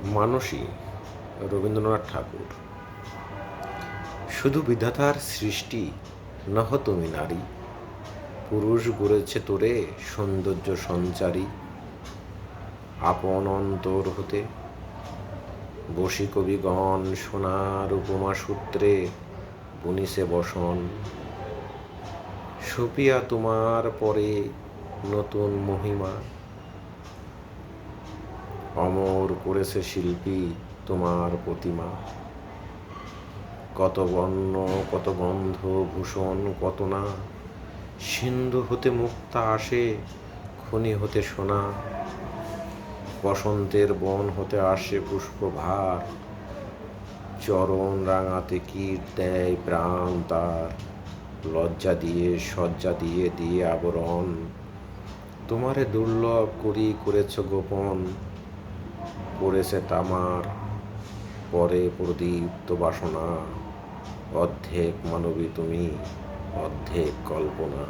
মানসী, রবীন্দ্রনাথ ঠাকুর। শুধু বিধাতার সৃষ্টি নহ তুমি নারী, পুরুষ গড়েছে তোরে সৌন্দর্য সঞ্চারী। আপন অন্তর হতে বসি কবিগণ সোনার উপমা সূত্রে বুনিছে বসন। সুপিয়া তোমার পরে নতুন মহিমা, অমর করেছে শিল্পী তোমার প্রতিমা। কত বর্ণ কত গন্ধ ভূষণ কত না, সিন্ধু হতে মুক্তা আসে খনি হতে সোনা। বসন্তের বন হতে আসে পুষ্পভার, চরণ রাঙাতে কীট দেয় প্রাণ তার। লজ্জা দিয়ে সজ্জা দিয়ে দিয়ে আবরণ, তোমারে দুর্লভ করি করেছ গোপন। পড়েছে তামার পরে প্রদীপ্ত বাসনা, অর্ধেক মানবী তুমি অর্ধেক কল্পনা।